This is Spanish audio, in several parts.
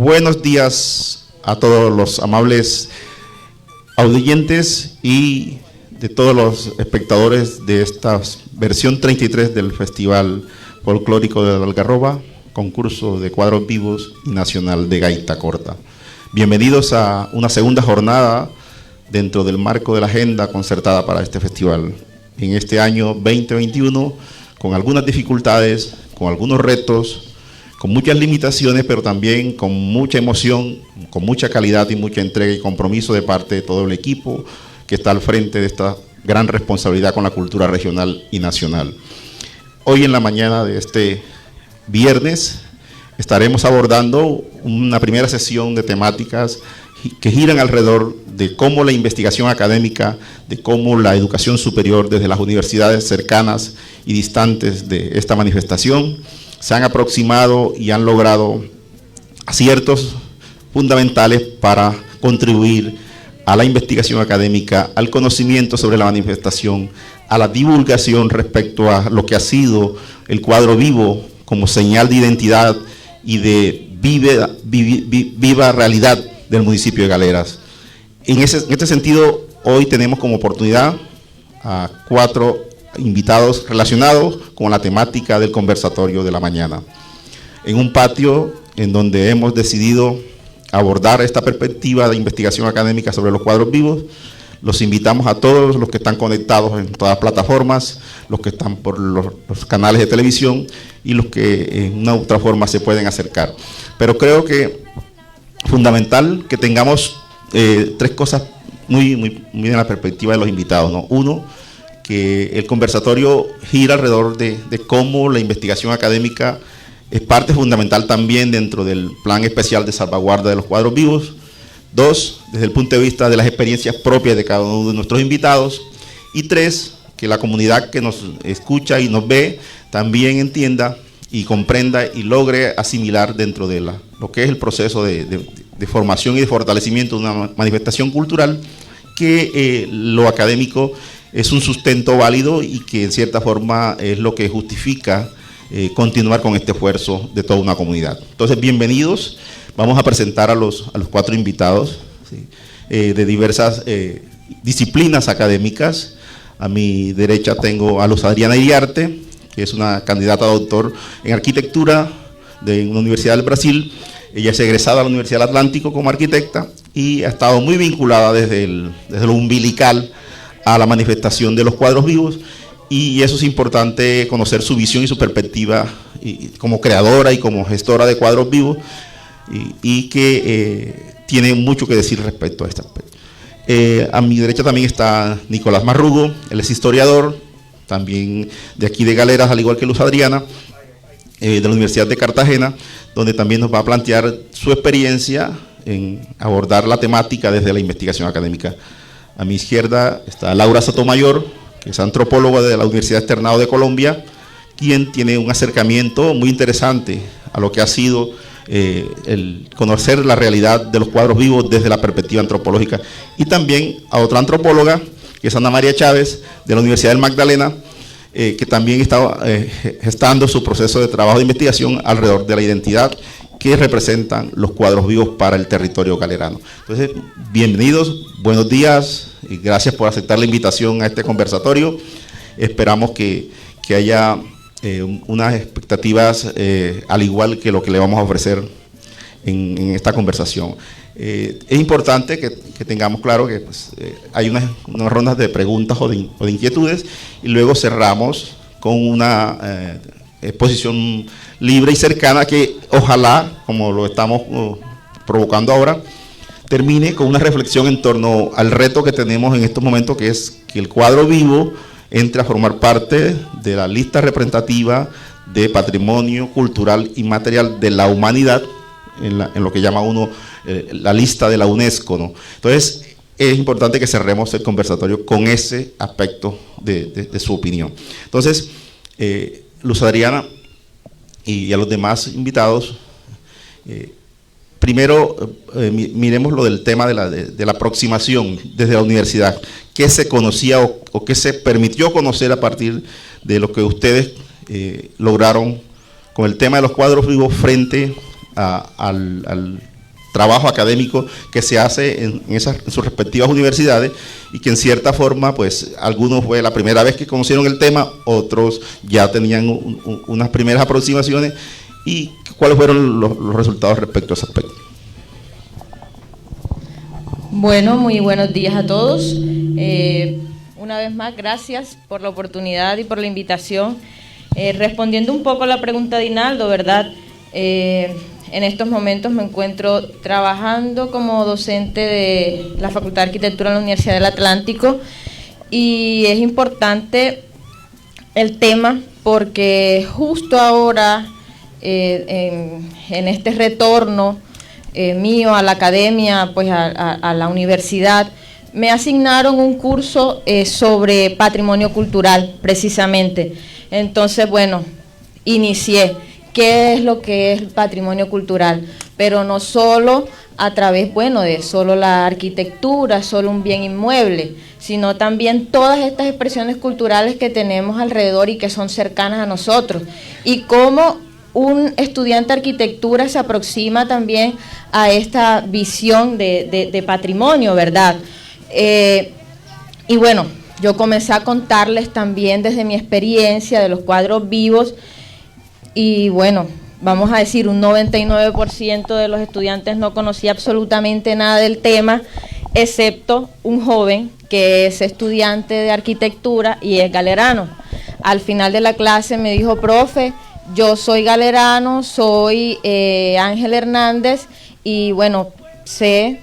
Buenos días a todos los amables audiyentes y de todos los espectadores de esta versión 33 del Festival Folclórico de la Algarroba, concurso de cuadros vivos y nacional de gaita corta. Bienvenidos a una segunda jornada dentro del marco de la agenda concertada para este festival. En este año 2021, con algunas dificultades, con algunos retos, con muchas limitaciones, pero también con mucha emoción, con mucha calidad y mucha entrega y compromiso de parte de todo el equipo que está al frente de esta gran responsabilidad con la cultura regional y nacional. Hoy en la mañana de este viernes estaremos abordando una primera sesión de temáticas que giran alrededor de cómo la investigación académica, de cómo la educación superior desde las universidades cercanas y distantes de esta manifestación se han aproximado y han logrado aciertos fundamentales para contribuir a la investigación académica, al conocimiento sobre la manifestación, a la divulgación respecto a lo que ha sido el cuadro vivo como señal de identidad y de viva realidad del municipio de Galeras. En este sentido, hoy tenemos como oportunidad a 4 invitados relacionados con la temática del conversatorio de la mañana. En un patio en donde hemos decidido abordar esta perspectiva de investigación académica sobre los cuadros vivos, los invitamos a todos los que están conectados en todas las plataformas, los que están por los canales de televisión y los que en una u otra forma se pueden acercar. Pero creo que es fundamental que tengamos 3 cosas muy en la perspectiva de los invitados, ¿no? Uno, que el conversatorio gira alrededor de cómo la investigación académica es parte fundamental también dentro del plan especial de salvaguarda de los cuadros vivos. 2, desde el punto de vista de las experiencias propias de cada uno de nuestros invitados. Y 3, que la comunidad que nos escucha y nos ve también entienda y comprenda y logre asimilar dentro de lo que es el proceso de formación y de fortalecimiento de una manifestación cultural, que lo académico es un sustento válido y que en cierta forma es lo que justifica continuar con este esfuerzo de toda una comunidad. Entonces, bienvenidos. Vamos a presentar a los 4 invitados, ¿sí? De diversas disciplinas académicas. A mi derecha tengo a Luz Adriana Iriarte, que es una candidata a doctor en arquitectura de una universidad del Brasil. Ella es egresada de la Universidad del Atlántico como arquitecta y ha estado muy vinculada desde lo umbilical a la manifestación de los cuadros vivos, y eso es importante conocer su visión y su perspectiva como creadora y como gestora de cuadros vivos, y que tiene mucho que decir respecto a este aspecto. A mi derecha también está Nicolás Marrugo, él es historiador, también de aquí de Galeras, al igual que Luz Adriana, de la Universidad de Cartagena, donde también nos va a plantear su experiencia en abordar la temática desde la investigación académica. A mi izquierda está Laura Sotomayor, que es antropóloga de la Universidad Externado de Colombia, quien tiene un acercamiento muy interesante a lo que ha sido el conocer la realidad de los cuadros vivos desde la perspectiva antropológica. Y también a otra antropóloga, que es Ana María Chávez, de la Universidad del Magdalena, que también está gestando su proceso de trabajo de investigación alrededor de la identidad que representan los cuadros vivos para el territorio galerano. Entonces, bienvenidos, buenos días y gracias por aceptar la invitación a este conversatorio. Esperamos que haya unas expectativas al igual que lo que le vamos a ofrecer en esta conversación. Es importante que tengamos claro que hay unas rondas de preguntas o de inquietudes, y luego cerramos con una exposición libre y cercana que ojalá, como lo estamos provocando ahora, termine con una reflexión en torno al reto que tenemos en estos momentos, que es que el cuadro vivo entre a formar parte de la lista representativa de patrimonio cultural y material de la humanidad, en lo que llama uno la lista de la UNESCO, ¿no? Entonces, es importante que cerremos el conversatorio con ese aspecto de su opinión. Entonces, Luz Adriana y a los demás invitados, primero miremos lo del tema de la aproximación desde la universidad. ¿Qué se conocía o qué se permitió conocer a partir de lo que ustedes lograron con el tema de los cuadros vivos frente al trabajo académico que se hace en sus respectivas universidades, y que en cierta forma, pues, algunos fue la primera vez que conocieron el tema, otros ya tenían unas primeras aproximaciones. ¿Y cuáles fueron los resultados respecto a ese aspecto? Bueno, muy buenos días a todos. Una vez más, gracias por la oportunidad y por la invitación. Respondiendo un poco a la pregunta de Hinaldo, ¿verdad? En estos momentos me encuentro trabajando como docente de la Facultad de Arquitectura de la Universidad del Atlántico, y es importante el tema porque justo ahora, en este retorno mío a la academia, pues a la universidad, me asignaron un curso sobre patrimonio cultural, precisamente. Entonces, bueno, inicié. ¿Qué es lo que es el patrimonio cultural? Pero no solo a través, bueno, de solo la arquitectura, solo un bien inmueble, sino también todas estas expresiones culturales que tenemos alrededor y que son cercanas a nosotros. Y cómo un estudiante de arquitectura se aproxima también a esta visión de patrimonio, ¿verdad? Y bueno, yo comencé a contarles también desde mi experiencia de los cuadros vivos. Y bueno, vamos a decir, un 99% de los estudiantes no conocía absolutamente nada del tema, excepto un joven que es estudiante de arquitectura y es galerano. Al final de la clase me dijo: profe, yo soy galerano, soy Ángel Hernández, y bueno, sé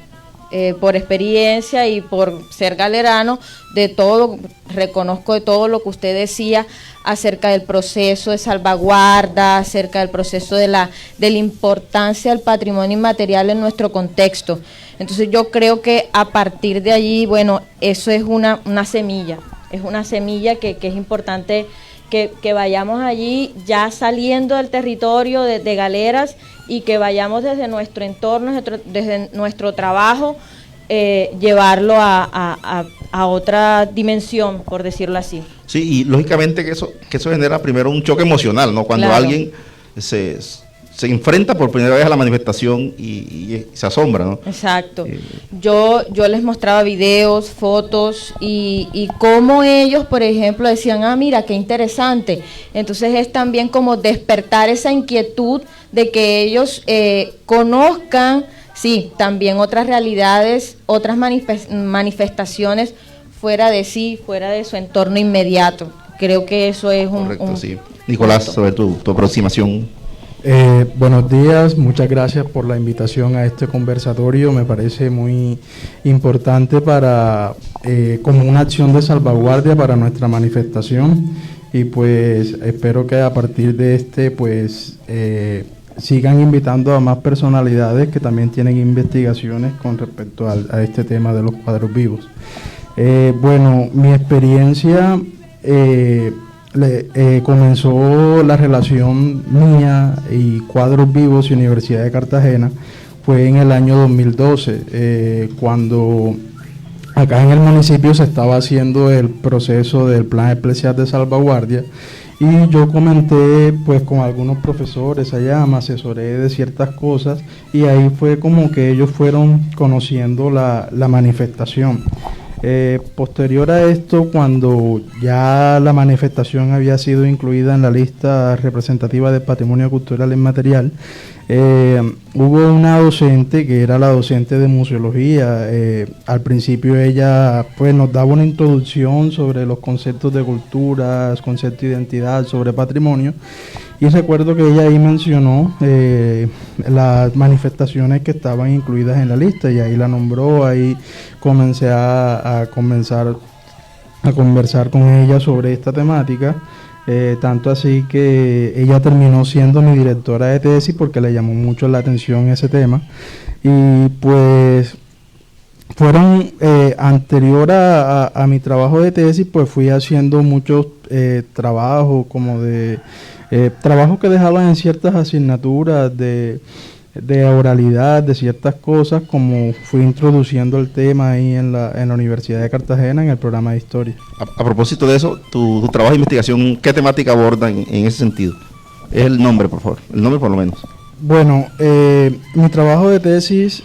por experiencia y por ser galerano de todo, reconozco de todo lo que usted decía acerca del proceso de salvaguarda, acerca del proceso de la importancia del patrimonio inmaterial en nuestro contexto. Entonces yo creo que a partir de allí, bueno, eso es una semilla, que es importante que vayamos allí ya saliendo del territorio de galeras, y que vayamos desde nuestro entorno, desde nuestro trabajo, llevarlo a otra dimensión, por decirlo así. Sí, y lógicamente que eso genera primero un choque emocional, ¿no? Cuando claro, alguien se enfrenta por primera vez a la manifestación y se asombra, ¿no? Exacto. Yo les mostraba videos, fotos, y cómo ellos, por ejemplo, decían: ah, mira, qué interesante. Entonces es también como despertar esa inquietud de que ellos conozcan, sí, también otras realidades, otras manifestaciones fuera de sí, fuera de su entorno inmediato. Creo que eso es correcto, sí. Nicolás, sobre tu aproximación. Buenos días, muchas gracias por la invitación a este conversatorio. Me parece muy importante como una acción de salvaguardia para nuestra manifestación, y pues espero que a partir de pues sigan invitando a más personalidades que también tienen investigaciones con respecto a este tema de los cuadros vivos. Bueno, mi experiencia comenzó la relación mía y cuadros vivos y Universidad de Cartagena fue en el año 2012, cuando acá en el municipio se estaba haciendo el proceso del plan especial de salvaguardia, y yo comenté pues con algunos profesores allá, me asesoré de ciertas cosas, y ahí fue como que ellos fueron conociendo la manifestación. Posterior a esto, cuando ya la manifestación había sido incluida en la lista representativa del patrimonio cultural inmaterial, hubo una docente que era la docente de museología. Al principio ella pues nos daba una introducción sobre los conceptos de cultura, conceptos de identidad, sobre patrimonio, y recuerdo que ella ahí mencionó las manifestaciones que estaban incluidas en la lista, y ahí la nombró. Ahí comencé a conversar con ella sobre esta temática, tanto así que ella terminó siendo mi directora de tesis porque le llamó mucho la atención ese tema. Y pues fueron anterior a mi trabajo de tesis, pues fui haciendo muchos trabajos como de trabajos que dejaban en ciertas asignaturas de oralidad, de ciertas cosas, como fui introduciendo el tema ahí en la Universidad de Cartagena en el programa de historia. A propósito de eso, tu trabajo de investigación, ¿qué temática aborda en ese sentido? Es el nombre, por favor, el nombre por lo menos. Bueno, mi trabajo de tesis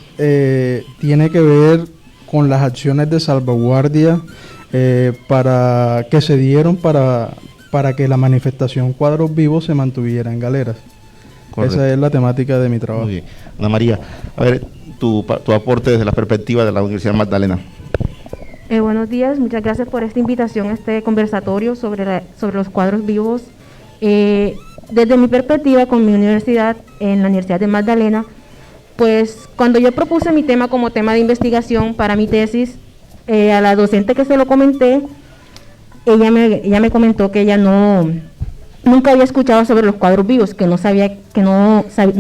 tiene que ver con las acciones de salvaguardia para que se dieron para que la manifestación Cuadros Vivos se mantuviera en Galeras. Correcto. Esa es la temática de mi trabajo. Muy bien. Ana María, a ver, tu aporte desde la perspectiva de la Universidad Magdalena. Buenos días, muchas gracias por esta invitación a este conversatorio sobre los cuadros vivos. Desde mi perspectiva con mi universidad, en la Universidad de Magdalena, pues cuando yo propuse mi tema como tema de investigación para mi tesis, a la docente que se lo comenté, ella me comentó que ella nunca había escuchado sobre los cuadros vivos, que no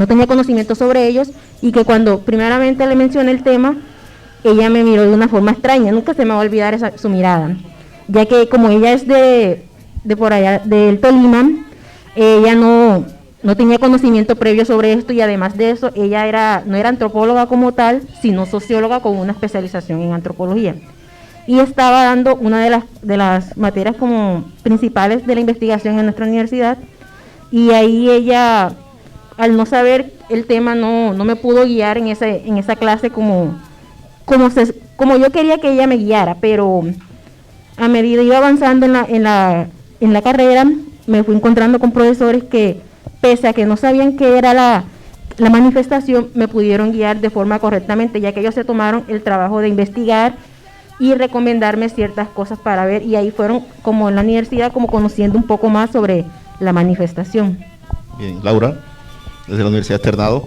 tenía conocimiento sobre ellos, y que cuando primeramente le mencioné el tema, ella me miró de una forma extraña. Nunca se me va a olvidar su mirada, ya que como ella es de por allá, del Tolima, ella no tenía conocimiento previo sobre esto, y además de eso, ella no era antropóloga como tal, sino socióloga con una especialización en antropología. Y estaba dando una de las materias como principales de la investigación en nuestra universidad, y ahí ella, al no saber el tema, no me pudo guiar en esa clase como yo quería que ella me guiara. Pero a medida iba avanzando en la carrera, me fui encontrando con profesores que, pese a que no sabían qué era la manifestación, me pudieron guiar de forma correctamente, ya que ellos se tomaron el trabajo de investigar y recomendarme ciertas cosas para ver, y ahí fueron como en la universidad, como conociendo un poco más sobre la manifestación. Bien, Laura, desde la Universidad Externado.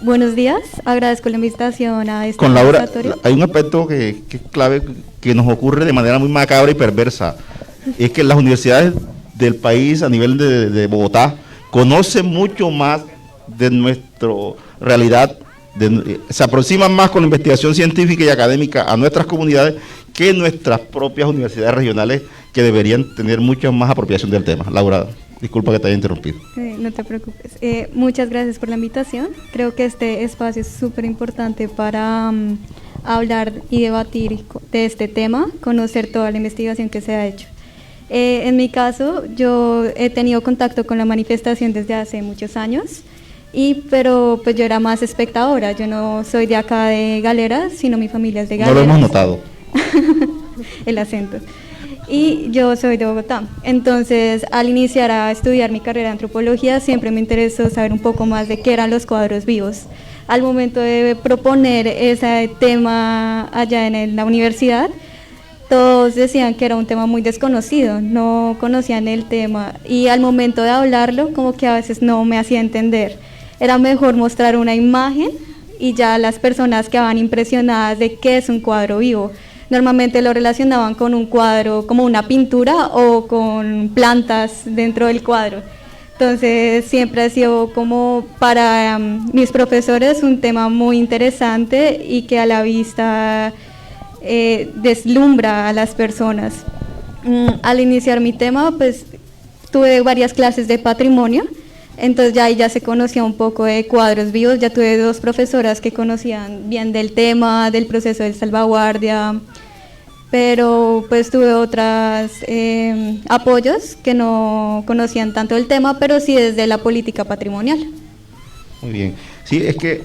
Buenos días, agradezco la invitación a este Con Laura, conversatorio. hay un aspecto que es clave, que nos ocurre de manera muy macabra y perversa, es que las universidades del país a nivel de Bogotá conocen mucho más de nuestra realidad, se aproximan más con la investigación científica y académica a nuestras comunidades que nuestras propias universidades regionales, que deberían tener mucha más apropiación del tema. Laura, disculpa que te haya interrumpido. No te preocupes. Muchas gracias por la invitación. Creo que este espacio es súper importante para hablar y debatir de este tema, conocer toda la investigación que se ha hecho. En mi caso, yo he tenido contacto con la manifestación desde hace muchos años, pero pues yo era más espectadora. Yo no soy de acá de Galeras, sino mi familia es de Galeras. No lo hemos notado. El acento. Y yo soy de Bogotá. Entonces, al iniciar a estudiar mi carrera de antropología, siempre me interesó saber un poco más de qué eran los cuadros vivos. Al momento de proponer ese tema allá en la universidad, todos decían que era un tema muy desconocido, no conocían el tema, y al momento de hablarlo, como que a veces no me hacía entender. Era mejor mostrar una imagen y ya las personas quedaban impresionadas de qué es un cuadro vivo. Normalmente lo relacionaban con un cuadro, como una pintura o con plantas dentro del cuadro. Entonces siempre ha sido como para mis profesores un tema muy interesante y que a la vista deslumbra a las personas. Al iniciar mi tema, pues tuve varias clases de patrimonio, entonces ya se conocía un poco de cuadros vivos. Ya tuve dos profesoras que conocían bien del tema, del proceso de salvaguardia, pero pues tuve otros apoyos que no conocían tanto el tema, pero sí desde la política patrimonial. Muy bien. Sí, es que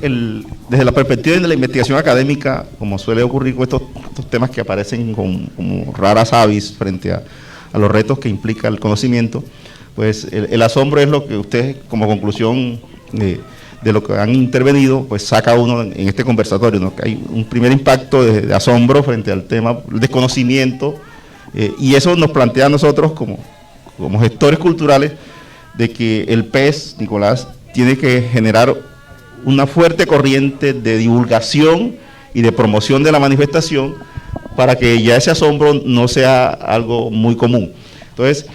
desde la perspectiva de la investigación académica, como suele ocurrir con estos temas que aparecen como raras avis frente a los retos que implica el conocimiento, pues el asombro es lo que ustedes, como conclusión de lo que han intervenido, pues saca uno en este conversatorio, ¿no? Que hay un primer impacto de asombro frente al tema, el desconocimiento, y eso nos plantea a nosotros como gestores culturales de que el PES, Nicolás, tiene que generar una fuerte corriente de divulgación y de promoción de la manifestación para que ya ese asombro no sea algo muy común. Entonces,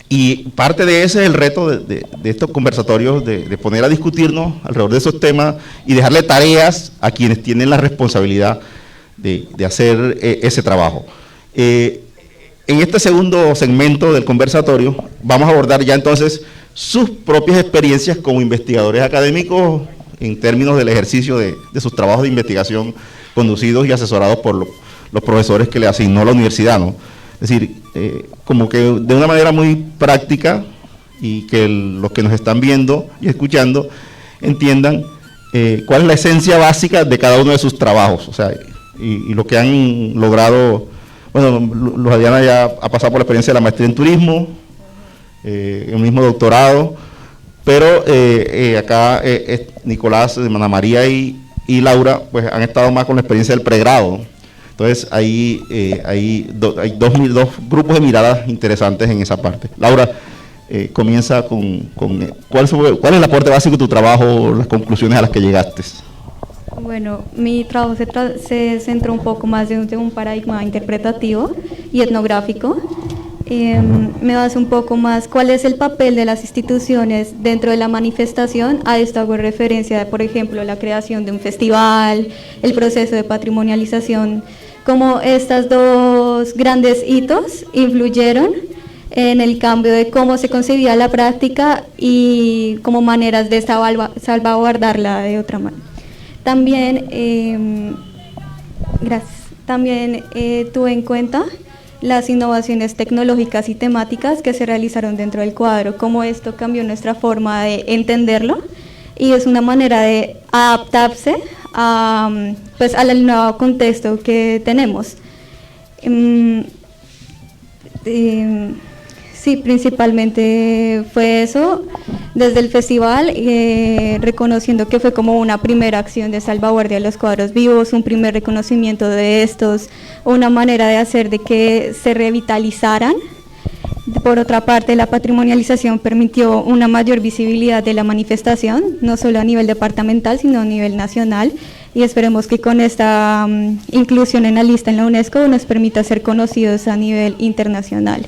y parte de ese es el reto de estos conversatorios, de poner a discutirnos alrededor de esos temas y dejarle tareas a quienes tienen la responsabilidad de hacer ese trabajo. En este segundo segmento del conversatorio vamos a abordar ya entonces sus propias experiencias como investigadores académicos en términos del ejercicio de sus trabajos de investigación conducidos y asesorados por los profesores que le asignó la universidad, ¿no? Es decir, como que de una manera muy práctica, y que los que nos están viendo y escuchando entiendan cuál es la esencia básica de cada uno de sus trabajos, o sea, y lo que han logrado. Bueno, Luz Adriana ya ha pasado por la experiencia de la maestría en turismo, el mismo doctorado, pero acá Nicolás, Ana María y Laura pues han estado más con la experiencia del pregrado. Entonces hay dos grupos de miradas interesantes en esa parte. Laura, comienza con ¿cuál es el aporte básico de tu trabajo, las conclusiones a las que llegaste? Bueno, mi trabajo se centró un poco más de un paradigma interpretativo y etnográfico. Me basé un poco más cuál es el papel de las instituciones dentro de la manifestación. A esto hago referencia, por ejemplo, la creación de un festival, el proceso de patrimonialización, cómo estos dos grandes hitos influyeron en el cambio de cómo se concebía la práctica y como maneras de salvaguardarla de otra manera. También, tuve en cuenta las innovaciones tecnológicas y temáticas que se realizaron dentro del cuadro, cómo esto cambió nuestra forma de entenderlo y es una manera de adaptarse al nuevo contexto que tenemos. Sí, principalmente fue eso, desde el festival, reconociendo que fue como una primera acción de salvaguardia de los cuadros vivos, un primer reconocimiento de estos, una manera de hacer de que se revitalizaran. Por otra parte, la patrimonialización permitió una mayor visibilidad de la manifestación, no solo a nivel departamental, sino a nivel nacional, y esperemos que con esta inclusión en la lista en la UNESCO nos permita ser conocidos a nivel internacional.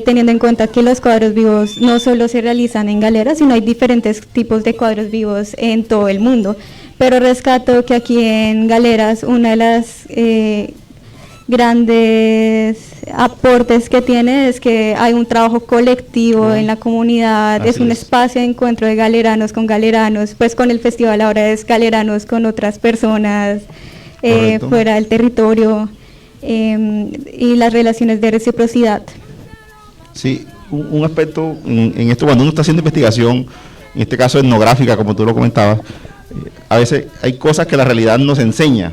Teniendo en cuenta que los cuadros vivos no solo se realizan en galeras, sino hay diferentes tipos de cuadros vivos en todo el mundo. Pero rescato que aquí en Galeras una de las grandes aportes que tiene es que hay un trabajo colectivo en la comunidad, es un espacio de encuentro de galeranos con galeranos, pues con el festival ahora es galeranos con otras personas fuera del territorio, y las relaciones de reciprocidad. Sí, un aspecto en esto, cuando uno está haciendo investigación, en este caso etnográfica, como tú lo comentabas, a veces hay cosas que la realidad nos enseña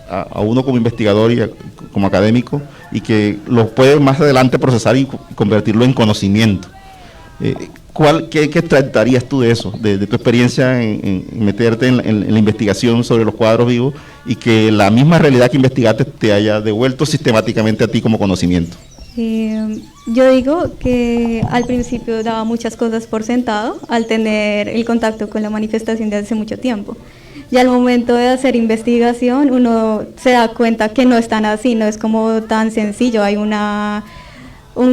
a uno como investigador y como académico, y que lo puede más adelante procesar y convertirlo en conocimiento. ¿Qué tratarías tú de eso, de tu experiencia en meterte en la investigación sobre los cuadros vivos y que la misma realidad que investigaste te haya devuelto sistemáticamente a ti como conocimiento? Yo digo que al principio daba muchas cosas por sentado al tener el contacto con la manifestación de hace mucho tiempo. Y al momento de hacer investigación uno se da cuenta que no es tan así, no es como tan sencillo, hay un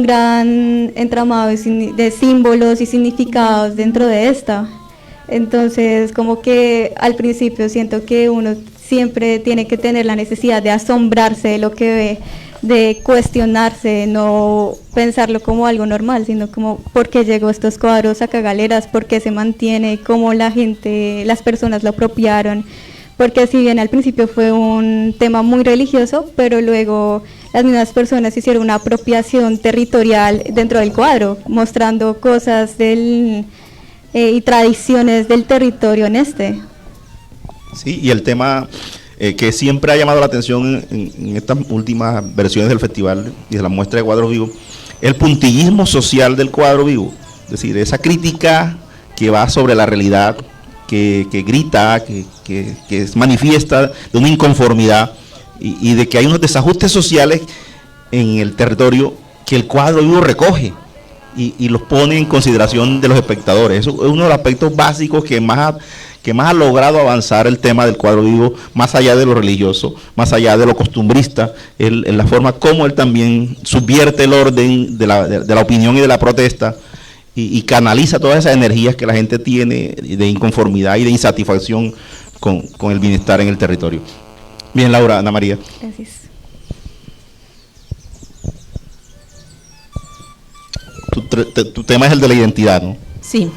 gran entramado de símbolos y significados dentro de esta. Entonces como que al principio siento que uno siempre tiene que tener la necesidad de asombrarse de lo que ve, de cuestionarse, no pensarlo como algo normal, sino como por qué llegó estos cuadros acá a Galeras, por qué se mantiene, cómo las personas lo apropiaron, porque si bien al principio fue un tema muy religioso, pero luego las mismas personas hicieron una apropiación territorial dentro del cuadro, mostrando cosas y tradiciones del territorio en este. Sí, y el tema que siempre ha llamado la atención en estas últimas versiones del festival y de la muestra de cuadros vivos, el puntillismo social del cuadro vivo, es decir, esa crítica que va sobre la realidad, que grita, que manifiesta de una inconformidad y de que hay unos desajustes sociales en el territorio que el cuadro vivo recoge y los pone en consideración de los espectadores. Eso es uno de los aspectos básicos que más ha logrado avanzar el tema del cuadro vivo, más allá de lo religioso, más allá de lo costumbrista, en la forma como él también subvierte el orden de la opinión y de la protesta y canaliza todas esas energías que la gente tiene de inconformidad y de insatisfacción con el bienestar en el territorio. Bien, Laura, Ana María. Gracias. Tu tema es el de la identidad, ¿no? Sí.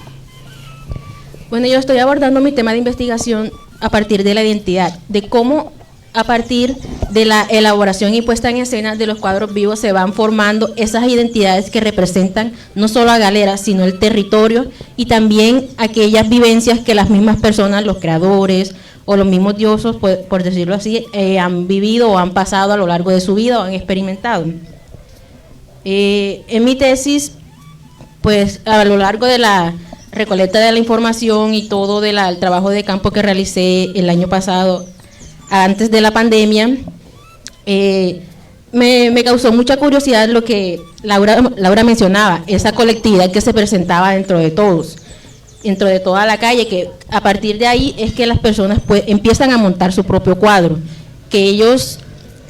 Bueno, yo estoy abordando mi tema de investigación a partir de la identidad, de cómo a partir de la elaboración y puesta en escena de los cuadros vivos se van formando esas identidades que representan no solo a Galera, sino el territorio y también aquellas vivencias que las mismas personas, los creadores o los mismos dioses, por decirlo así, han vivido o han pasado a lo largo de su vida o han experimentado. En mi tesis, pues a lo largo de la recolecta de la información y todo el trabajo de campo que realicé el año pasado, antes de la pandemia, me causó mucha curiosidad lo que Laura mencionaba, esa colectividad que se presentaba dentro de todos, dentro de toda la calle, que a partir de ahí es que las personas pues empiezan a montar su propio cuadro, que ellos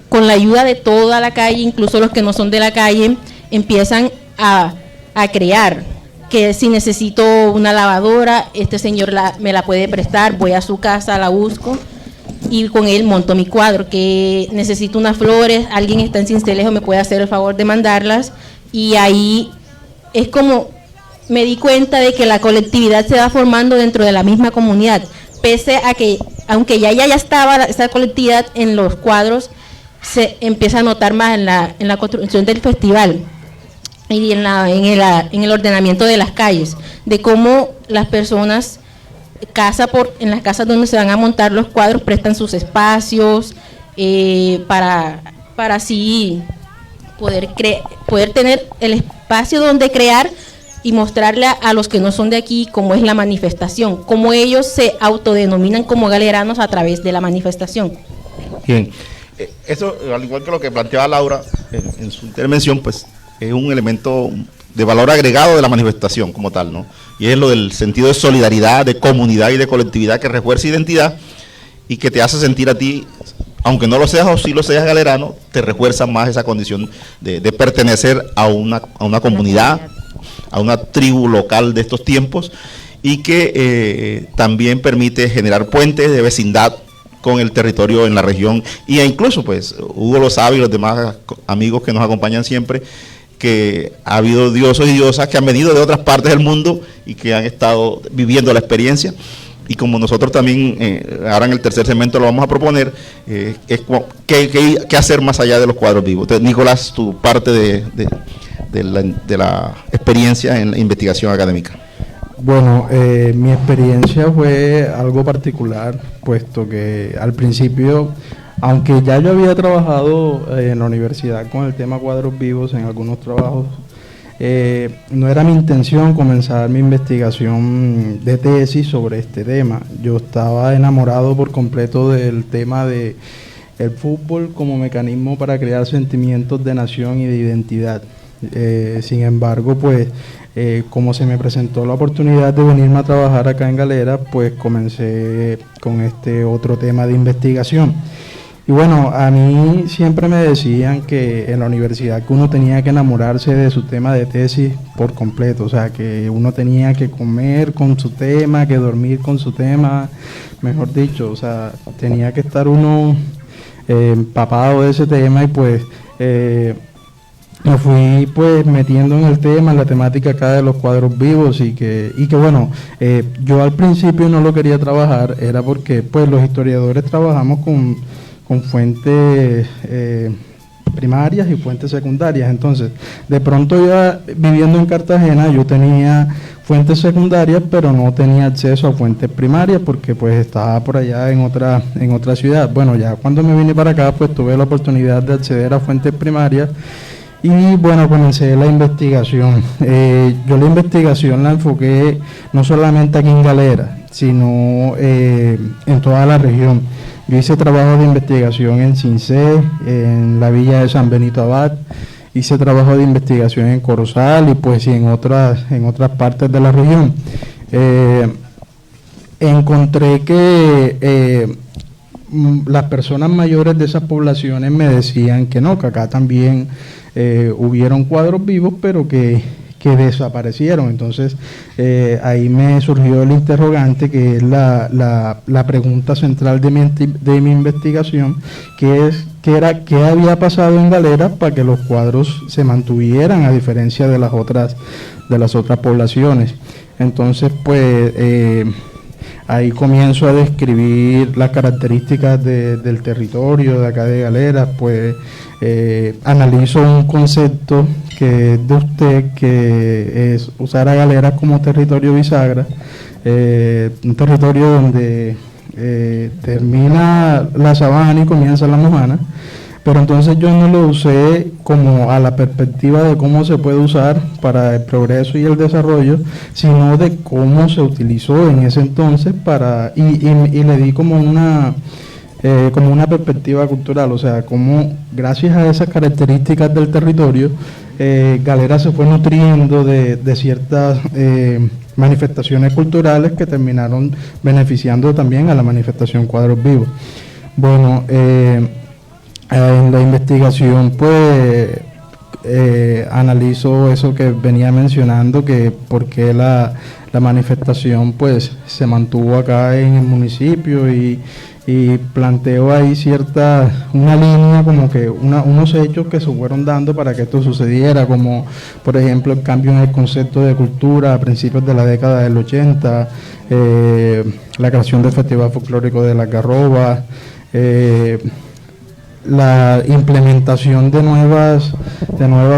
con la ayuda de toda la calle, incluso los que no son de la calle, empiezan a crear, que si necesito una lavadora, este señor me la puede prestar, voy a su casa, la busco y con él monto mi cuadro, que necesito unas flores, alguien está en Cincelejo, me puede hacer el favor de mandarlas, y ahí es como me di cuenta de que la colectividad se va formando dentro de la misma comunidad, pese a que, aunque ya estaba esa colectividad en los cuadros, se empieza a notar más en la construcción del festival y en el ordenamiento de las calles, de cómo las personas en las casas donde se van a montar los cuadros prestan sus espacios para así poder tener el espacio donde crear y mostrarle a los que no son de aquí cómo es la manifestación, cómo ellos se autodenominan como galeranos a través de la manifestación. Bien, eso al igual que lo que planteaba Laura en su intervención, pues es un elemento de valor agregado de la manifestación como tal, ¿no? Y es lo del sentido de solidaridad, de comunidad y de colectividad que refuerza identidad y que te hace sentir a ti, aunque no lo seas o sí lo seas galerano, te refuerza más esa condición de pertenecer a una comunidad, a una tribu local de estos tiempos, y que también permite generar puentes de vecindad con el territorio en la región, e incluso pues Hugo lo sabe y los demás amigos que nos acompañan siempre, que ha habido diosos y diosas que han venido de otras partes del mundo y que han estado viviendo la experiencia, y como nosotros también ahora en el tercer segmento lo vamos a proponer, ¿qué hacer más allá de los cuadros vivos? Entonces, Nicolás, tu parte de la experiencia en la investigación académica. Bueno, mi experiencia fue algo particular, puesto que al principio, aunque ya yo había trabajado en la universidad con el tema cuadros vivos en algunos trabajos, no era mi intención comenzar mi investigación de tesis sobre este tema. Yo estaba enamorado por completo del tema de el fútbol como mecanismo para crear sentimientos de nación y de identidad. Sin embargo, pues como se me presentó la oportunidad de venirme a trabajar acá en Galera, pues comencé con este otro tema de investigación. Y bueno, a mí siempre me decían que en la universidad que uno tenía que enamorarse de su tema de tesis por completo, o sea, que uno tenía que comer con su tema, que dormir con su tema, mejor dicho, o sea, tenía que estar uno empapado de ese tema, y pues me fui pues metiendo en el tema, en la temática acá de los cuadros vivos, y que bueno, yo al principio no lo quería trabajar, era porque pues los historiadores trabajamos con fuentes primarias y fuentes secundarias. Entonces, de pronto ya viviendo en Cartagena, yo tenía fuentes secundarias, pero no tenía acceso a fuentes primarias porque pues estaba por allá en otra ciudad. Bueno, ya cuando me vine para acá, pues tuve la oportunidad de acceder a fuentes primarias. Y bueno, comencé la investigación. Yo la investigación la enfoqué no solamente aquí en Galera, sino en toda la región. Yo hice trabajo de investigación en Cincé, en la villa de San Benito Abad, hice trabajo de investigación en Corozal y pues en otras partes de la región. Encontré que las personas mayores de esas poblaciones me decían que no, que acá también hubieron cuadros vivos, pero que desaparecieron. Entonces ahí me surgió el interrogante, que es la pregunta central de mi investigación, que qué había pasado en Galera para que los cuadros se mantuvieran a diferencia de las otras poblaciones. Entonces pues ahí comienzo a describir las características del territorio de acá de Galeras, pues analizo un concepto que es de usted, que es usar a Galeras como territorio bisagra, un territorio donde termina la sabana y comienza la mojana, pero entonces yo no lo usé como a la perspectiva de cómo se puede usar para el progreso y el desarrollo, sino de cómo se utilizó en ese entonces y le di como una perspectiva cultural, o sea, como gracias a esas características del territorio, Galeras se fue nutriendo de ciertas manifestaciones culturales que terminaron beneficiando también a la manifestación Cuadros Vivos. Bueno, en la investigación pues analizo eso que venía mencionando, que por qué la manifestación pues se mantuvo acá en el municipio y planteo ahí una línea, como que unos hechos que se fueron dando para que esto sucediera, como por ejemplo el cambio en el concepto de cultura a principios de la década del 80, la creación del Festival Folclórico de las Garrobas, la implementación de nuevas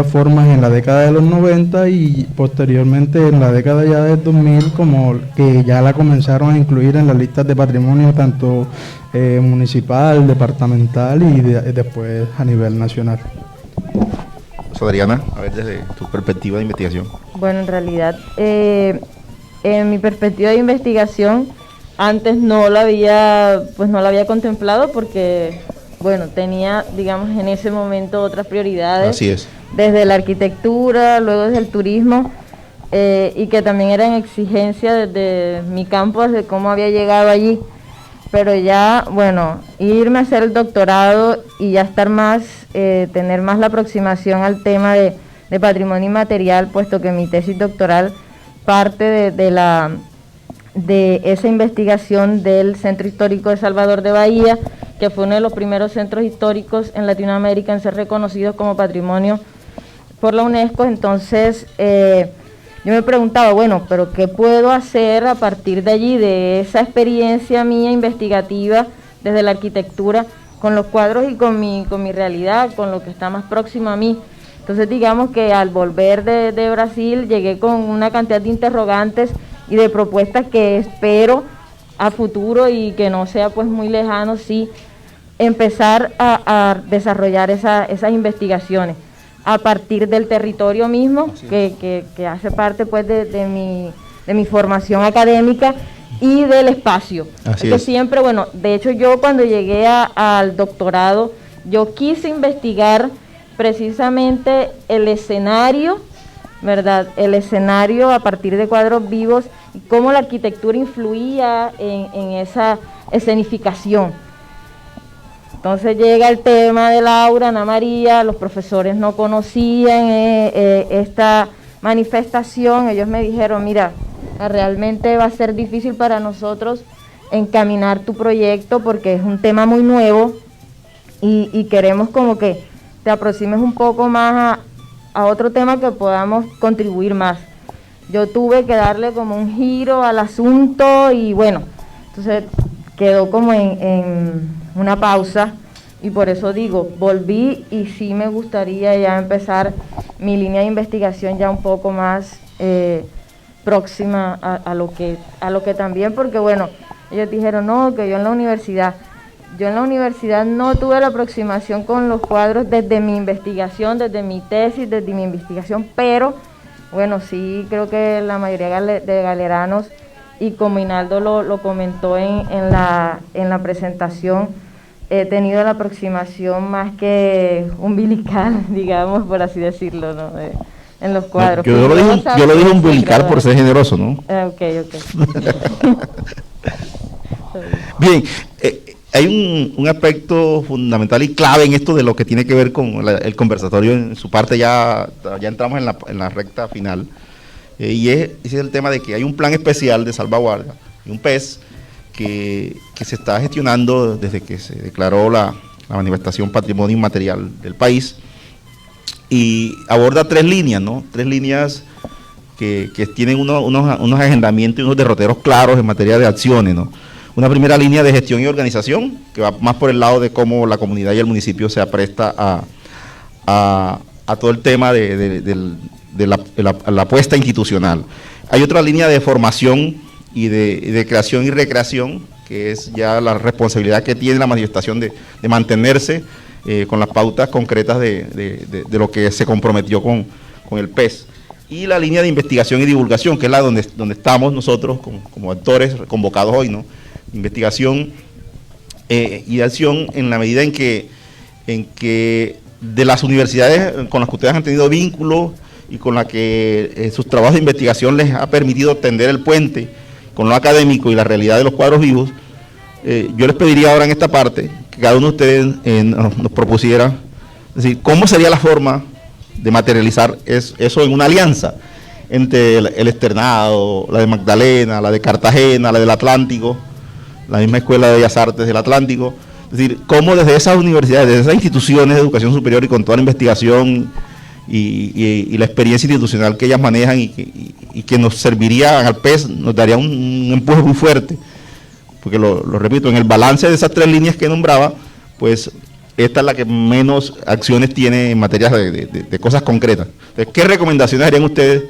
formas en la década de los 90 y posteriormente en la década ya del 2000, como que ya la comenzaron a incluir en las listas de patrimonio tanto municipal, departamental y después a nivel nacional. Adriana, a ver desde tu perspectiva de investigación. Bueno, en realidad, en mi perspectiva de investigación, antes no la había contemplado porque, bueno, tenía, digamos, en ese momento otras prioridades. Así es. Desde la arquitectura, luego desde el turismo, y que también eran exigencias desde mi campo, desde cómo había llegado allí. Pero ya, bueno, irme a hacer el doctorado y ya estar más, tener más la aproximación al tema de patrimonio inmaterial, puesto que mi tesis doctoral parte de esa investigación del Centro Histórico de Salvador de Bahía, que fue uno de los primeros centros históricos en Latinoamérica en ser reconocidos como patrimonio por la UNESCO. Entonces, yo me preguntaba, bueno, pero ¿qué puedo hacer a partir de allí, de esa experiencia mía investigativa desde la arquitectura, con los cuadros y con mi realidad, con lo que está más próximo a mí? Entonces, digamos que al volver de Brasil llegué con una cantidad de interrogantes y de propuestas que espero a futuro y que no sea pues muy lejano, sí, empezar a desarrollar esas investigaciones a partir del territorio mismo, que hace parte pues de mi formación académica, y del espacio. Que siempre, bueno, de hecho yo cuando llegué al doctorado, yo quise investigar precisamente el escenario, ¿verdad? El escenario a partir de cuadros vivos y cómo la arquitectura influía en esa escenificación. Entonces llega el tema de Laura, Ana María, los profesores no conocían esta manifestación, ellos me dijeron, mira, realmente va a ser difícil para nosotros encaminar tu proyecto porque es un tema muy nuevo y queremos como que te aproximes un poco más a otro tema que podamos contribuir más. Yo tuve que darle como un giro al asunto y bueno, entonces quedó como en una pausa y por eso digo, volví y sí me gustaría ya empezar mi línea de investigación ya un poco más próxima a lo que también, porque bueno, ellos dijeron no, que yo en la universidad no tuve la aproximación con los cuadros desde mi investigación, desde mi tesis, desde mi investigación, pero bueno, sí creo que la mayoría de galeranos, y como Hinaldo lo comentó en la presentación, he tenido la aproximación más que umbilical, digamos, por así decirlo, ¿no? En los cuadros. Yo lo dije umbilical por ser generoso, ¿no? Ok. Bien, hay un aspecto fundamental y clave en esto de lo que tiene que ver con el conversatorio en su parte, ya entramos en la recta final, y ese es el tema de que hay un plan especial de salvaguarda y un PES que se está gestionando desde que se declaró la manifestación Patrimonio Inmaterial del país, y aborda tres líneas, ¿no? Tres líneas que tienen unos agendamientos y unos derroteros claros en materia de acciones, ¿no? Una primera línea de gestión y organización, que va más por el lado de cómo la comunidad y el municipio se apresta a todo el tema de la apuesta institucional. Hay otra línea de formación y de creación y recreación, que es ya la responsabilidad que tiene la manifestación de mantenerse con las pautas concretas de lo que se comprometió con el PES. Y la línea de investigación y divulgación, que es la donde estamos nosotros como actores convocados hoy, ¿no? Investigación y acción en la medida en que de las universidades con las que ustedes han tenido vínculo y con la que sus trabajos de investigación les ha permitido tender el puente con lo académico y la realidad de los cuadros vivos, yo les pediría ahora en esta parte que cada uno de ustedes nos propusiera, es decir, cómo sería la forma de materializar eso en una alianza entre el externado, la de Magdalena, la de Cartagena, la del Atlántico, la misma Escuela de Bellas Artes del Atlántico. Es decir, cómo desde esas universidades, desde esas instituciones de educación superior y con toda la investigación y la experiencia institucional que ellas manejan y que nos serviría al PES, nos daría un empuje muy fuerte. Porque lo repito, en el balance de esas tres líneas que nombraba, pues esta es la que menos acciones tiene en materia de cosas concretas. Entonces, ¿qué recomendaciones harían ustedes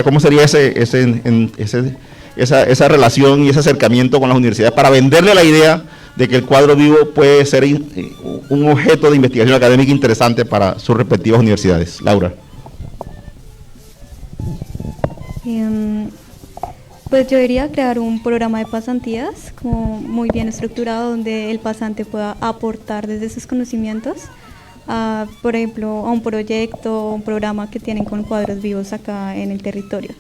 cómo sería esa relación y ese acercamiento con las universidades para venderle la idea de que el cuadro vivo puede ser un objeto de investigación académica interesante para sus respectivas universidades? Laura. Pues yo diría crear un programa de pasantías como muy bien estructurado, donde el pasante pueda aportar desde sus conocimientos, por ejemplo, a un proyecto, un programa que tienen con cuadros vivos acá en el territorio.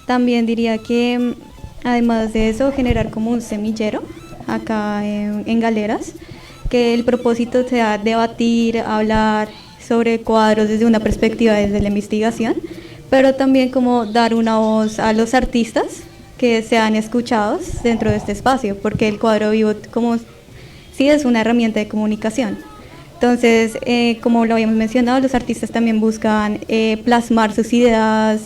También diría que además de eso, generar como un semillero acá en Galeras, que el propósito sea debatir, hablar sobre cuadros desde una perspectiva desde la investigación, pero también como dar una voz a los artistas que sean escuchados dentro de este espacio, porque el cuadro vivo como sí es una herramienta de comunicación. Entonces, como lo habíamos mencionado, los artistas también buscan plasmar sus ideas,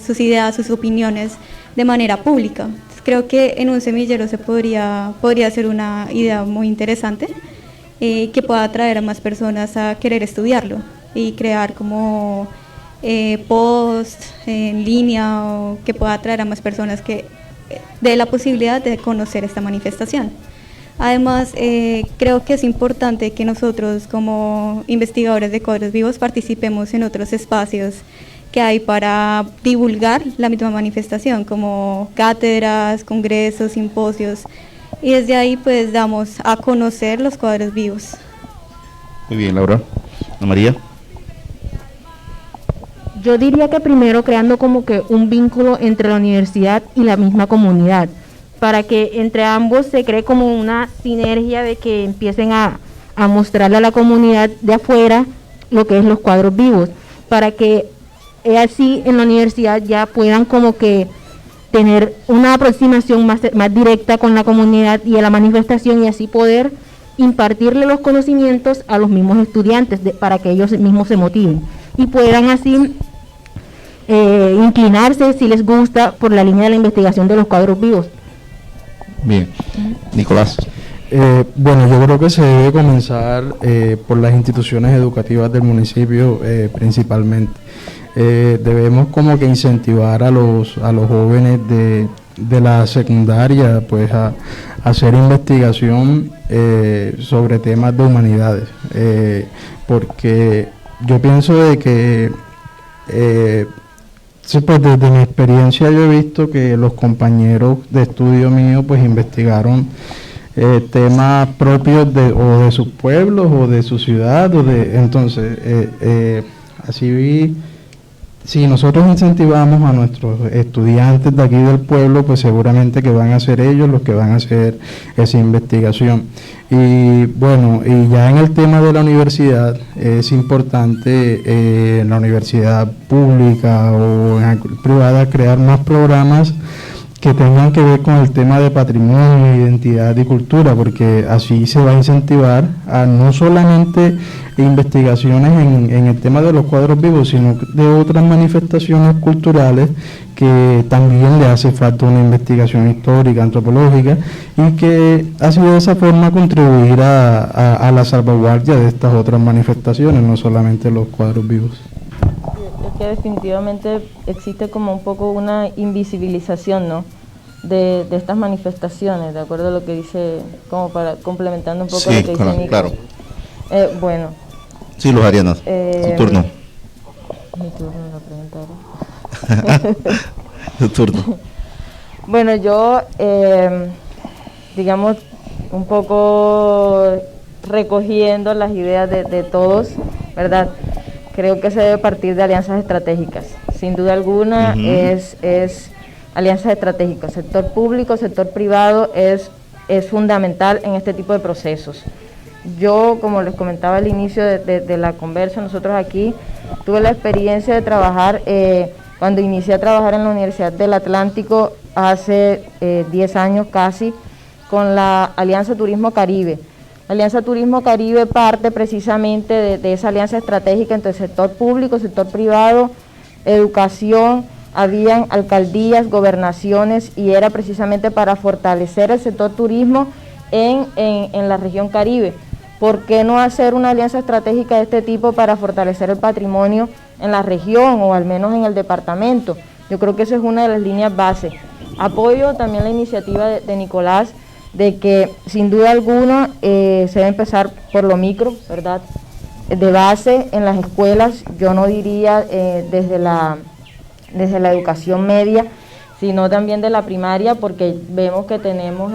sus opiniones de manera pública. Entonces, creo que en un semillero se podría ser una idea muy interesante que pueda atraer a más personas a querer estudiarlo y crear como posts en línea o que pueda atraer a más personas que dé la posibilidad de conocer esta manifestación. Además, creo que es importante que nosotros como investigadores de cuadros vivos participemos en otros espacios que hay para divulgar la misma manifestación, como cátedras, congresos, simposios, y desde ahí pues damos a conocer los cuadros vivos. Muy bien, Laura. Ana María. Yo diría que primero creando como que un vínculo entre la universidad y la misma comunidad, para que entre ambos se cree como una sinergia de que empiecen a mostrarle a la comunidad de afuera lo que es los cuadros vivos, para que así en la universidad ya puedan como que tener una aproximación más directa con la comunidad y a la manifestación, y así poder impartirle los conocimientos a los mismos estudiantes para que ellos mismos se motiven y puedan así inclinarse, si les gusta, por la línea de la investigación de los cuadros vivos. Bien, Nicolás. Bueno, yo creo que se debe comenzar por las instituciones educativas del municipio principalmente. Debemos como que incentivar a los jóvenes de la secundaria pues a hacer investigación sobre temas de humanidades, porque yo pienso de que sí, pues desde mi experiencia yo he visto que los compañeros de estudio mío pues investigaron temas propios de sus pueblos o de su ciudad entonces así vi. Si nosotros incentivamos a nuestros estudiantes de aquí del pueblo, pues seguramente que van a ser ellos los que van a hacer esa investigación. Y bueno, y ya en el tema de la universidad, es importante en la universidad pública o en la privada crear más programas que tengan que ver con el tema de patrimonio, identidad y cultura, porque así se va a incentivar a no solamente investigaciones en el tema de los cuadros vivos, sino de otras manifestaciones culturales que también le hace falta una investigación histórica, antropológica, y que así de esa forma contribuir a la salvaguardia de estas otras manifestaciones, no solamente los cuadros vivos. Es que definitivamente existe como un poco una invisibilización, ¿no?, de estas manifestaciones, de acuerdo a lo que dice, como para complementando un poco Sí, lo que dice Nico. claro. Bueno. Sí, Luz Ariana, tu turno. Mi turno, la pregunta era. Tu turno. Bueno, yo, digamos, un poco recogiendo las ideas de todos, ¿verdad? Creo que se debe partir de alianzas estratégicas. Sin duda alguna, es alianzas estratégicas. Sector público, sector privado es fundamental en este tipo de procesos. Yo, como les comentaba al inicio de la conversa, nosotros aquí tuve la experiencia de trabajar, cuando inicié a trabajar en la Universidad del Atlántico hace 10 años casi, con la Alianza Turismo Caribe. La Alianza Turismo Caribe parte precisamente de esa alianza estratégica entre el sector público, sector privado, educación, habían alcaldías, gobernaciones, y era precisamente para fortalecer el sector turismo en la región Caribe. ¿Por qué no hacer una alianza estratégica de este tipo para fortalecer el patrimonio en la región o al menos en el departamento? Yo creo que esa es una de las líneas base. Apoyo también la iniciativa de Nicolás, de que sin duda alguna se debe empezar por lo micro, ¿verdad? De base en las escuelas, yo no diría desde la educación media, sino también de la primaria, porque vemos que tenemos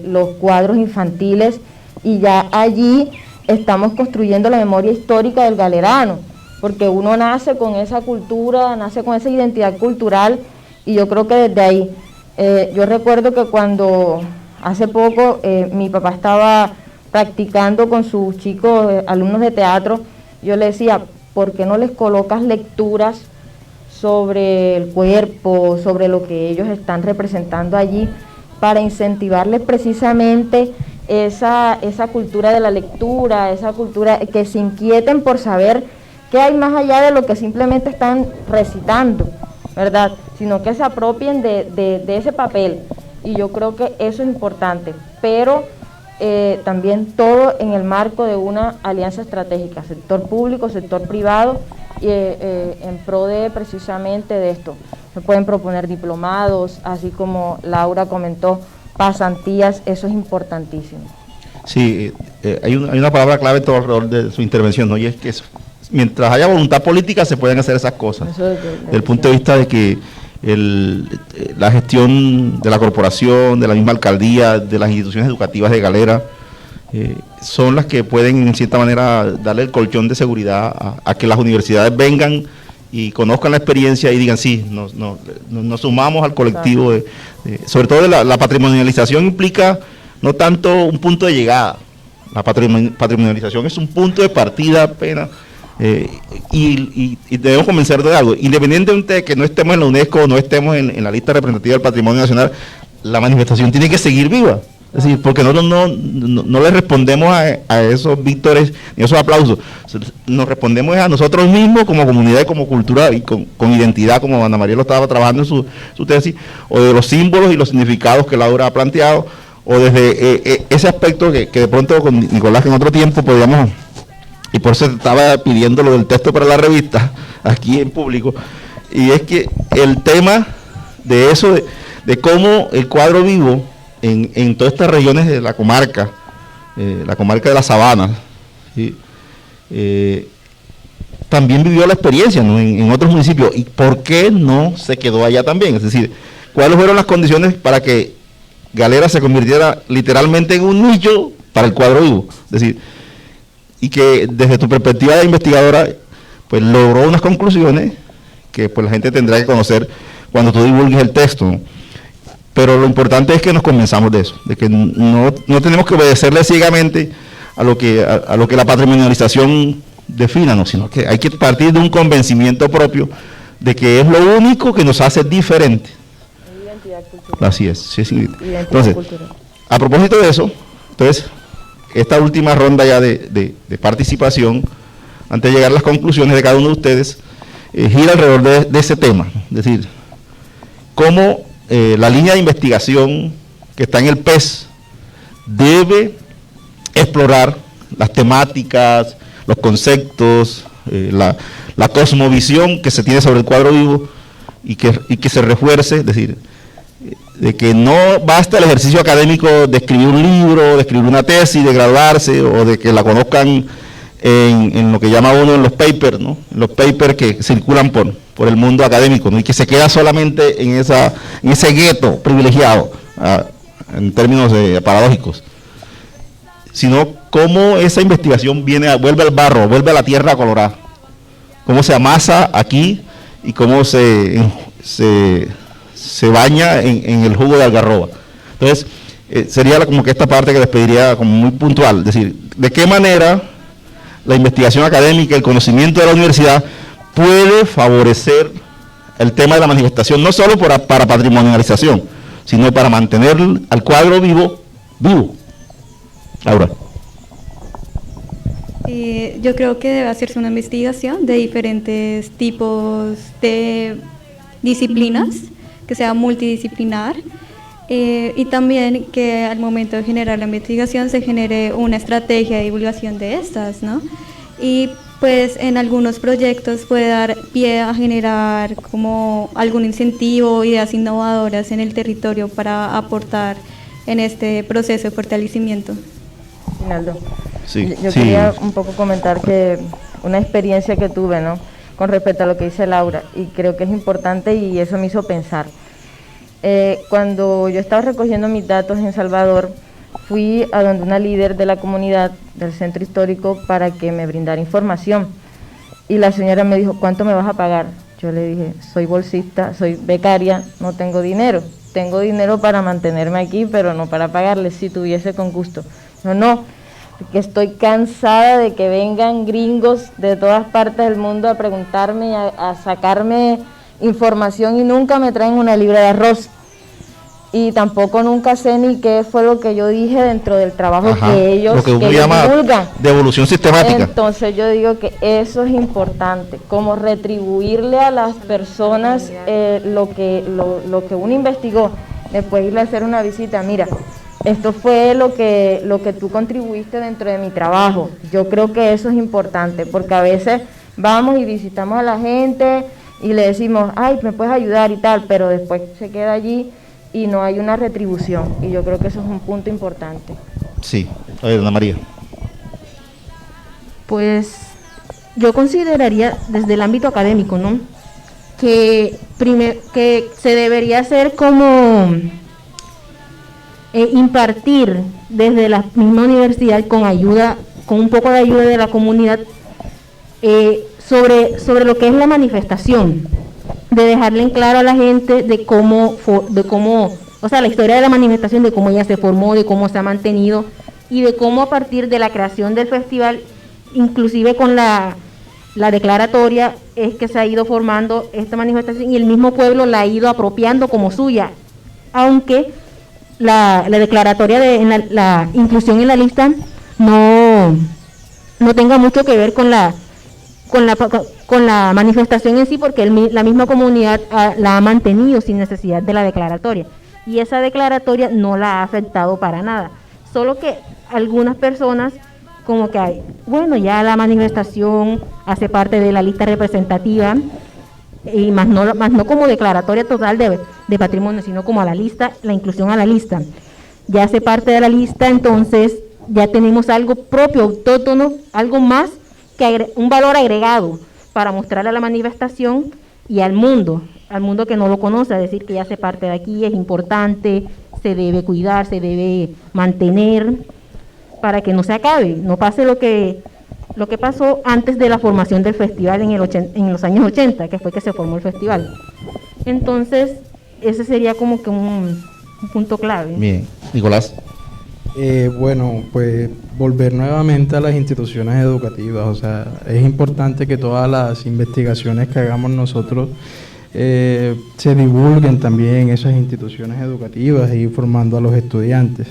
los cuadros infantiles y ya allí estamos construyendo la memoria histórica del galerano, porque uno nace con esa cultura, nace con esa identidad cultural, y yo creo que desde ahí, yo recuerdo que cuando hace poco mi papá estaba practicando con sus chicos, alumnos de teatro, yo le decía, ¿por qué no les colocas lecturas sobre el cuerpo, sobre lo que ellos están representando allí, para incentivarles precisamente esa cultura de la lectura, esa cultura, que se inquieten por saber qué hay más allá de lo que simplemente están recitando, ¿verdad? Sino que se apropien de ese papel, y yo creo que eso es importante, pero también todo en el marco de una alianza estratégica, sector público, sector privado, en pro de precisamente de esto. Se pueden proponer diplomados, así como Laura comentó, pasantías, eso es importantísimo. Sí, hay una palabra clave todo alrededor de su intervención, ¿no? Y es que mientras haya voluntad política se pueden hacer esas cosas. Desde el punto de vista de que la gestión de la corporación, de la misma alcaldía, de las instituciones educativas de Galera, son las que pueden en cierta manera darle el colchón de seguridad a que las universidades vengan y conozcan la experiencia y digan sí, nos sumamos al colectivo. Sobre todo la patrimonialización implica no tanto un punto de llegada, la patrimonialización es un punto de partida apenas, y debemos convencer de algo, independientemente de que no estemos en la UNESCO o no estemos en la lista representativa del patrimonio nacional, la manifestación tiene que seguir viva. Es decir, porque nosotros no le respondemos a esos víctores ni a esos aplausos, nos respondemos a nosotros mismos como comunidad y como cultura y con identidad, como Ana María lo estaba trabajando en su tesis, o de los símbolos y los significados que Laura ha planteado, o desde ese aspecto que de pronto con Nicolás en otro tiempo podíamos, y por eso estaba pidiendo lo del texto para la revista, aquí en público, y es que el tema de eso, de cómo el cuadro vivo, en todas estas regiones de la comarca de la Sabana, ¿sí? También vivió la experiencia, ¿no? en otros municipios. ¿Y por qué no se quedó allá también? Es decir, ¿cuáles fueron las condiciones para que Galera se convirtiera literalmente en un nicho para el cuadro vivo? Es decir, y que desde tu perspectiva de investigadora, pues logró unas conclusiones que pues la gente tendrá que conocer cuando tú divulgues el texto, ¿no? Pero lo importante es que nos convenzamos de eso, de que no tenemos que obedecerle ciegamente a lo que la patrimonialización defina, ¿no? Sino que hay que partir de un convencimiento propio de que es lo único que nos hace diferentes. Identidad Así es, sí, sí. Identidad Entonces, cultural. a propósito de eso, entonces, esta última ronda ya de participación, antes de llegar a las conclusiones de cada uno de ustedes, gira alrededor de ese tema, es decir, cómo la línea de investigación que está en el PES debe explorar las temáticas, los conceptos, la cosmovisión que se tiene sobre el cuadro vivo y que se refuerce, es decir, de que no basta el ejercicio académico de escribir un libro, de escribir una tesis, de graduarse o de que la conozcan en lo que llama uno en los papers, ¿no? Los papers que circulan por el mundo académico, ¿no? Y que se queda solamente en ese gueto privilegiado, en términos paradójicos, sino cómo esa investigación vuelve al barro, vuelve a la tierra colorada, cómo se amasa aquí y cómo se baña en el jugo de algarroba. Entonces, sería como que esta parte que les pediría como muy puntual, es decir, de qué manera la investigación académica, el conocimiento de la universidad puede favorecer el tema de la manifestación, no solo para patrimonialización, sino para mantener al cuadro vivo. Laura. Yo creo que debe hacerse una investigación de diferentes tipos de disciplinas, que sea multidisciplinar, y también que al momento de generar la investigación se genere una estrategia de divulgación de estas, ¿no? Y pues en algunos proyectos puede dar pie a generar como algún incentivo, ideas innovadoras en el territorio para aportar en este proceso de fortalecimiento. Rinaldo, Sí, yo sí. quería un poco comentar que una experiencia que tuve, ¿no?, con respecto a lo que dice Laura, y creo que es importante y eso me hizo pensar. Cuando yo estaba recogiendo mis datos en Salvador, fui a donde una líder de la comunidad del centro histórico para que me brindara información, y la señora me dijo, ¿cuánto me vas a pagar? Yo le dije, soy bolsista, soy becaria, no tengo dinero para mantenerme aquí, pero no para pagarles, si tuviese con gusto. No, porque estoy cansada de que vengan gringos de todas partes del mundo a preguntarme, a sacarme información y nunca me traen una libra de arroz. Y tampoco nunca sé ni qué fue lo que yo dije dentro del trabajo que ellos lo que uno llama divulgan. devolución sistemática. Entonces yo digo que eso es importante, como retribuirle a las personas lo que uno investigó, después irle a hacer una visita, mira, esto fue lo que tú contribuiste dentro de mi trabajo. Yo creo que eso es importante, porque a veces vamos y visitamos a la gente y le decimos, ay, me puedes ayudar y tal, pero después se queda allí y no hay una retribución, y yo creo que eso es un punto importante. Sí, a ver, Ana María. Pues yo consideraría desde el ámbito académico, ¿no?, que se debería hacer como impartir desde la misma universidad con un poco de ayuda de la comunidad sobre lo que es la manifestación, de dejarle en claro a la gente de cómo, o sea, la historia de la manifestación, de cómo ella se formó, de cómo se ha mantenido y de cómo a partir de la creación del festival, inclusive con la declaratoria, es que se ha ido formando esta manifestación y el mismo pueblo la ha ido apropiando como suya, aunque la declaratoria de la inclusión en la lista no tenga mucho que ver con la manifestación en sí, porque la misma comunidad la ha mantenido sin necesidad de la declaratoria, y esa declaratoria no la ha afectado para nada, solo que algunas personas como que bueno, ya la manifestación hace parte de la lista representativa, y más no como declaratoria total de patrimonio, sino como a la lista, la inclusión a la lista, ya hace parte de la lista, entonces ya tenemos algo propio, autóctono, algo más que un valor agregado para mostrarle a la manifestación y al mundo que no lo conoce, a decir que ya hace parte de aquí, es importante, se debe cuidar, se debe mantener, para que no se acabe, no pase lo que pasó antes de la formación del festival en los años 80, que fue que se formó el festival. Entonces, ese sería como que un punto clave. Bien, Nicolás. Bueno, pues volver nuevamente a las instituciones educativas, o sea, es importante que todas las investigaciones que hagamos nosotros se divulguen también esas instituciones educativas y formando a los estudiantes.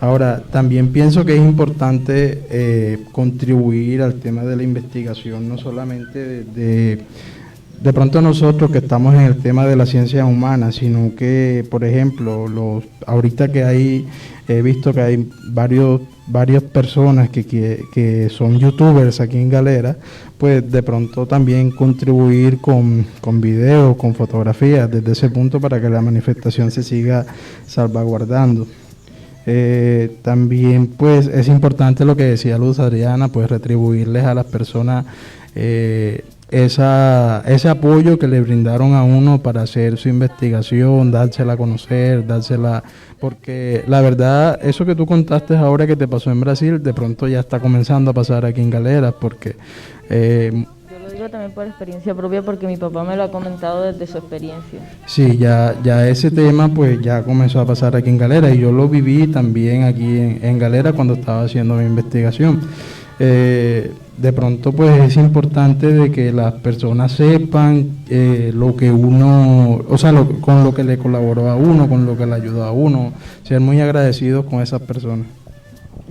Ahora, también pienso que es importante contribuir al tema de la investigación, no solamente de pronto nosotros que estamos en el tema de las ciencias humanas, sino que, por ejemplo, ahorita que he visto que hay varias personas que son youtubers aquí en Galera, pues de pronto también contribuir con videos, con fotografías desde ese punto para que la manifestación se siga salvaguardando. También pues es importante lo que decía Luz Adriana, pues retribuirles a las personas ese apoyo que le brindaron a uno para hacer su investigación, dársela a conocer, porque la verdad, eso que tú contaste ahora que te pasó en Brasil, de pronto ya está comenzando a pasar aquí en Galeras, porque yo lo digo también por experiencia propia, porque mi papá me lo ha comentado desde su experiencia. Sí, ya ese tema pues ya comenzó a pasar aquí en Galera, y yo lo viví también aquí en Galera cuando estaba haciendo mi investigación. De pronto pues es importante de que las personas sepan lo que uno, o sea, con lo que le colaboró a uno, con lo que le ayudó a uno, ser muy agradecidos con esas personas.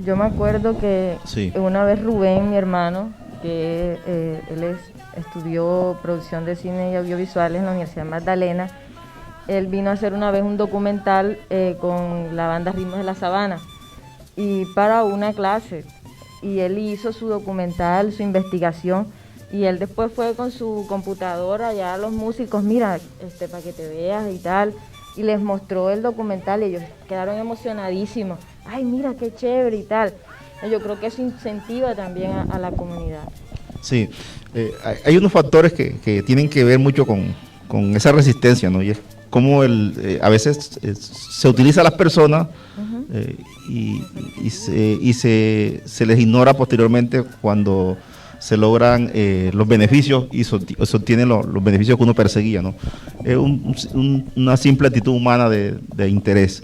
Yo me acuerdo que Sí. una vez Rubén, mi hermano, que estudió producción de cine y audiovisuales en la Universidad de Magdalena, él vino a hacer una vez un documental con la banda Ritmos de la Sabana, y para una clase, y él hizo su documental, su investigación, y él después fue con su computadora allá a los músicos, mira, para que te veas y tal, y les mostró el documental, y ellos quedaron emocionadísimos. Ay, mira, qué chévere y tal. Yo creo que eso incentiva también a la comunidad. Sí, hay unos factores que tienen que ver mucho con esa resistencia, ¿no? Y es como a veces se utiliza a las personas y se les ignora posteriormente cuando se logran los beneficios y se obtienen los beneficios que uno perseguía, ¿no? Es una simple actitud humana de interés.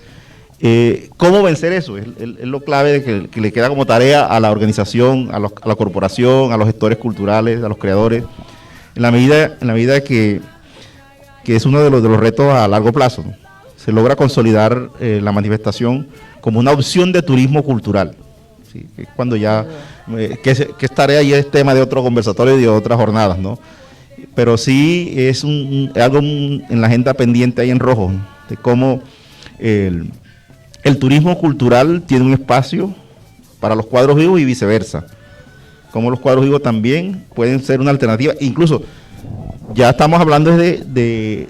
¿Cómo vencer eso? Es lo clave que le queda como tarea a la organización, a la corporación, a los gestores culturales, a los creadores, en la medida que es uno de los retos a largo plazo, ¿no? Se logra consolidar la manifestación como una opción de turismo cultural, ¿sí? Que es cuando ya, que es tarea y es tema de otro conversatorio y de otras jornadas, ¿no? Pero sí es algo en la agenda pendiente ahí en rojo, ¿no? De cómo el turismo cultural tiene un espacio para los cuadros vivos y viceversa. Como los cuadros vivos también pueden ser una alternativa. Incluso ya estamos hablando de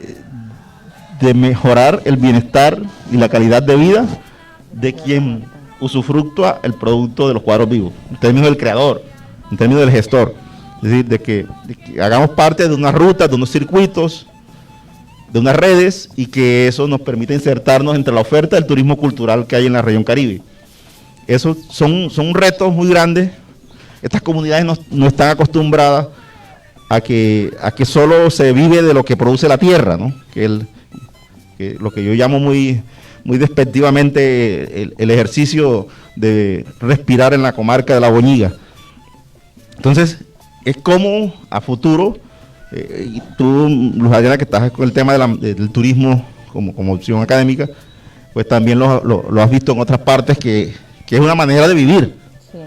mejorar el bienestar y la calidad de vida de quien usufructúa el producto de los cuadros vivos, en términos del creador, en términos del gestor. Es decir, de que hagamos parte de unas rutas, de unos circuitos, de unas redes, y que eso nos permite insertarnos entre la oferta del turismo cultural que hay en la región Caribe. Esos son retos muy grandes. Estas comunidades no están acostumbradas a que solo se vive de lo que produce la tierra, ¿no? Que lo que yo llamo muy despectivamente el ejercicio de respirar en la comarca de La Boñiga. Entonces, es como a futuro, y tú, Luz Adriana, que estás con el tema del turismo como opción académica, pues también lo has visto en otras partes, que es una manera de vivir. Sí.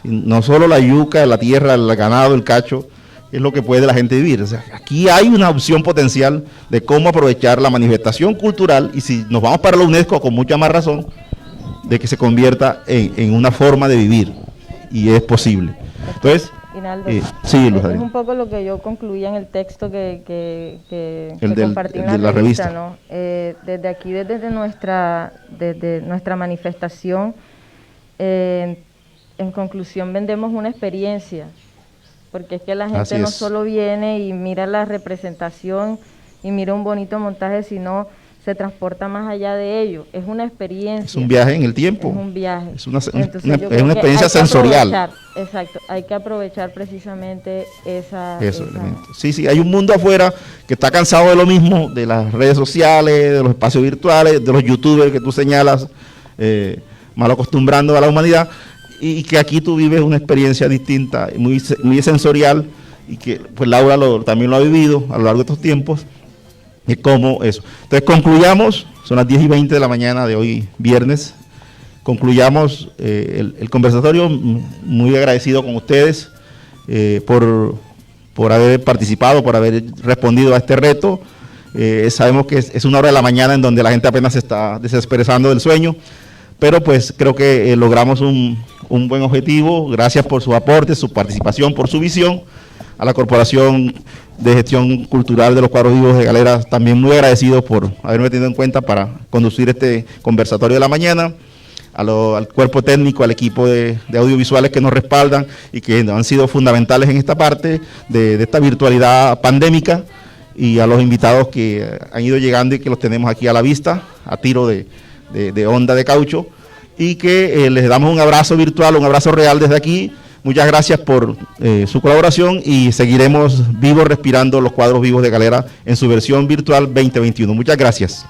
No solo la yuca, la tierra, el ganado, el cacho, es lo que puede la gente vivir. O sea, aquí hay una opción potencial de cómo aprovechar la manifestación cultural, y si nos vamos para la UNESCO, con mucha más razón, de que se convierta en una forma de vivir, y es posible. Entonces, Hinaldo, sí, Luz es Adriana. un poco lo que yo concluía en el texto que compartí en de la revista, ¿no? Desde aquí, desde nuestra manifestación, en conclusión, vendemos una experiencia, porque es que la gente no solo viene y mira la representación y mira un bonito montaje, sino se transporta más allá de ello. Es una experiencia. Es un viaje en el tiempo. Es un viaje. Es una Entonces, experiencia sensorial. Exacto, hay que aprovechar precisamente esa... Sí, hay un mundo afuera que está cansado de lo mismo, de las redes sociales, de los espacios virtuales, de los youtubers que tú señalas, mal acostumbrando a la humanidad, y que aquí tú vives una experiencia distinta, muy sensorial, y que pues Laura también lo ha vivido a lo largo de estos tiempos, de cómo eso. Entonces concluyamos, son las 10:20 de la mañana de hoy, viernes, concluyamos el conversatorio, muy agradecido con ustedes por haber participado, por haber respondido a este reto. Sabemos que es una hora de la mañana en donde la gente apenas se está desesperando del sueño, pero pues creo que logramos un buen objetivo. Gracias por su aporte, su participación, por su visión. A la Corporación de Gestión Cultural de los Cuadros Vivos de Galera, también muy agradecido por haberme tenido en cuenta para conducir este conversatorio de la mañana. Al cuerpo técnico, al equipo de audiovisuales que nos respaldan y que han sido fundamentales en esta parte de esta virtualidad pandémica, y a los invitados que han ido llegando y que los tenemos aquí a la vista, a tiro de onda de caucho, y que les damos un abrazo virtual, un abrazo real desde aquí. Muchas gracias por su colaboración, y seguiremos vivos respirando los Cuadros Vivos de Galera en su versión virtual 2021. Muchas gracias.